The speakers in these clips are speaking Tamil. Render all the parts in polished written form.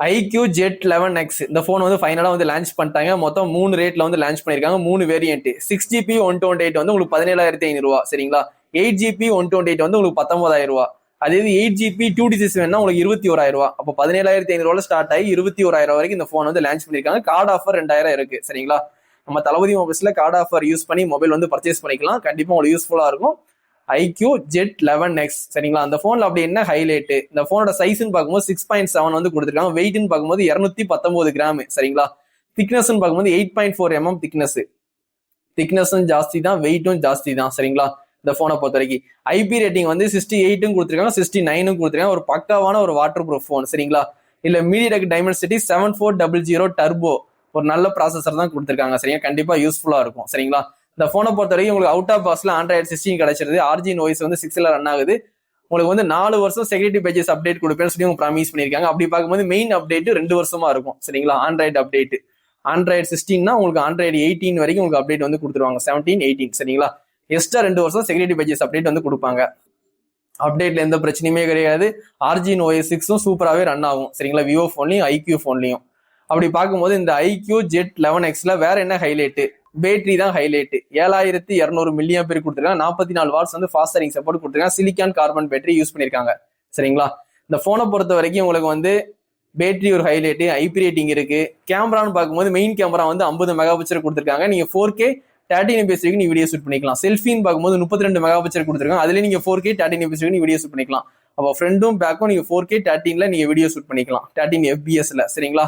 ஐக்யூ ஜெட் 11X இந்த போன் வந்து ஃபைனலா வந்து லான்ச் பண்ணிட்டாங்க. மொத்தம் 3 ரேட்ல வந்து லான்ச் பண்ணிருக்காங்க. 3 வேரியன்ட். 6GB 128 வந்து உங்களுக்கு 17,500 ரூபா சரிங்களா. 8GB 128 வந்து உங்களுக்கு 19,000 ரூபா. அதே 8GB 2D6 வேணா உங்களுக்கு 21,000 ரூபா. அப்போ 17,500 ஸ்டார்ட் ஆகி 21,000 வரைக்கும் இந்த போன் வந்து லான்ச் பண்ணிருக்காங்க. கார்டு ஆஃபர் 2000 இருக்கு சரிங்களா. நம்ம தளபதி மொபைல்ஸ்ல கார்டு ஆஃபர் யூஸ் பண்ணி மொபைல் வந்து பர்ச்சேஸ் பண்ணிக்கலாம். கண்டிப்பா உங்களுக்கு யூஸ்ஃபுல்லா இருக்கும். ஐக்யூ ஜெட் 11X சரிங்களா. அந்த போன்ல அப்படி என்ன ஹைலைட், இந்த போனோட சைஸ்ன்னு பார்க்கும்போது 6.7 வந்து கொடுத்துருக்காங்க. வெயிட்னு பார்க்கும்போது 219 கிராம் சரிங்களா. திக்னஸ் பார்க்கும்போது 8.4 mm திக்னஸும் ஜாஸ்தி தான், வெயிட்டும் ஜாஸ்தி தான் சரிங்களா. இந்த போனை பொறுத்த வரைக்கும் ஐபி ரேட்டிங் வந்து 68 கொடுத்துருக்காங்க, 69 கொடுத்துருக்காங்க. ஒரு பக்காவான ஒரு வாட்டர் ப்ரூஃப் போன் சரிங்களா. இல்ல மீடியாடெக் டைமென்சிட்டி 7400 டர்போ ஒரு நல்ல ப்ராசஸர் தான் கொடுத்துருக்காங்க சரிங்களா. கண்டிப்பா யூஸ்ஃபுல்லா இருக்கும் சரிங்களா. இந்த போனை பொறுத்த வரைக்கும் உங்களுக்கு அவுட் ஆஃப் பாக்ஸ்ல ஆண்ட்ராய்டு 16 கிடைச்சிருது. ஆர்ஜின் ஓஎஸ் வந்து 6ல ரன் ஆகுது. உங்களுக்கு வந்து 4 வருஷம் செக்யூரிட்டி பேஜஸ் அப்டேட் கொடுப்பேன்னு சொல்லி அவங்க ப்ராமிஸ் பண்ணிருக்காங்க. அப்படி பார்க்கும்போது மெயின் அப்டேட் 2 வருஷமா இருக்கும் சரிங்களா. ஆண்ட்ராய்டு அப்டேட் ஆண்ட்ராய்டு 16 உங்களுக்கு ஆண்ட்ராய்டு 18 வரைக்கும் உங்களுக்கு அப்டேட் வந்து கொடுத்துருவாங்க. 17, 18 சரிங்களா. எக்ஸ்ட்ரா 2 வருஷம் செக்யூரிட்டி பேஜஸ் அப்டேட் வந்து கொடுப்பாங்க. அப்டேட்ல எந்த பிரச்சனையுமே கிடையாது. ஆர்ஜின் ஓஎஸ் 6 சூப்பராகவே ரன் ஆகும் சரிங்களா. விவோ போன்லையும் ஐக்யூ போன்லையும். அப்படி பார்க்கும்போது இந்த ஐக்யூ ஜெட் 11Xல வேற என்ன ஹைலைட், பேட்டரி தான் ஹைலைட். 7200 மில்லியம் பேர் கொடுத்துருக்காங்க. 44 வாட்ஸ் வந்து ஃபாஸ்ட் சார்ஜிங் சப்போர்ட் கொடுத்துருக்காங்க. சிலிக்கான் கார்பன் பேட்டரி யூஸ் பண்ணிருக்காங்க சரிங்களா. இந்த போனை பொறுத்த வரைக்கும் உங்களுக்கு வந்து பேட்டரி ஒரு ஹைலைட், ஐபி ரேட்டிங் இருக்கு. கேமரான்னு பார்க்கும்போது மெயின் கேமரா வந்து 50 மெகா பிக்சல் கொடுத்துருக்காங்க. நீங்க 4K 13 fps வரைக்கும் நீ வீடியோ ஷூட் பண்ணிக்கலாம். செல்ஃபின்னு பார்க்கும்போது 32 மெகா பிக்சல் கொடுத்துருக்காங்க. அதுல நீங்க 4K 13 fps வரைக்கும் வீடியோ ஷூட் பண்ணிக்கலாம். அப்போ ஃப்ரண்டும் பேக்கும் நீங்க 4K 13ல நீங்க வீடியோ ஷூட் பண்ணிக்கலாம். 13 fps சரிங்களா.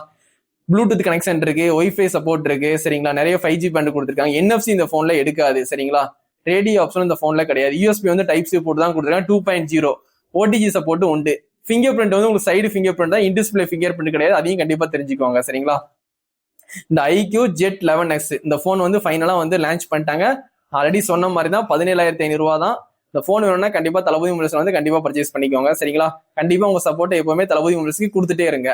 ப்ளூடூத் கனெக்ஷன் இருக்கு, ஒய்ஃபை சப்போர்ட் இருக்கு சரிங்களா. நிறைய 5G பேண்ட் கொடுத்துருக்காங்க. NFC இந்த போன்ல எடுக்காது சரிங்களா. ரேடியோ ஆப்ஷன் இந்த போன்ல கிடையாது. USB வந்து டைப் சி போர்ட் தான் கொடுத்துருக்காங்க. 2.0 OTG சப்போர்ட் உண்டு. ஃபிங்கர் பிரிண்ட் வந்து உங்களுக்கு சைடு ஃபிங்கர் பிரிண்ட் தான், இன்டிஸ்பிளே ஃபிங்கர் பிரிண்ட் கிடையாது. அதையும் கண்டிப்பா தெரிஞ்சுக்கோங்க சரிங்களா. இந்த ஐக்யூ ஜெட் 11X இந்த போன் வந்து ஃபைனலா வந்து லான்ச் பண்ணிட்டாங்க. ஆல்ரெடி சொன்ன மாதிரி தான் 17,500 ரூபா தான். இந்த போன் வேணும்னா கண்டிப்பா தளபதி மொபைல்ஸ் வந்து கண்டிப்பா பர்ச்சேஸ் பண்ணிக்கோங்க சரிங்களா. கண்டிப்பா உங்க சப்போர்ட் எப்பவுமே தளபதி மொபைல்ஸ்க்கு கொடுத்துட்டே இருங்க.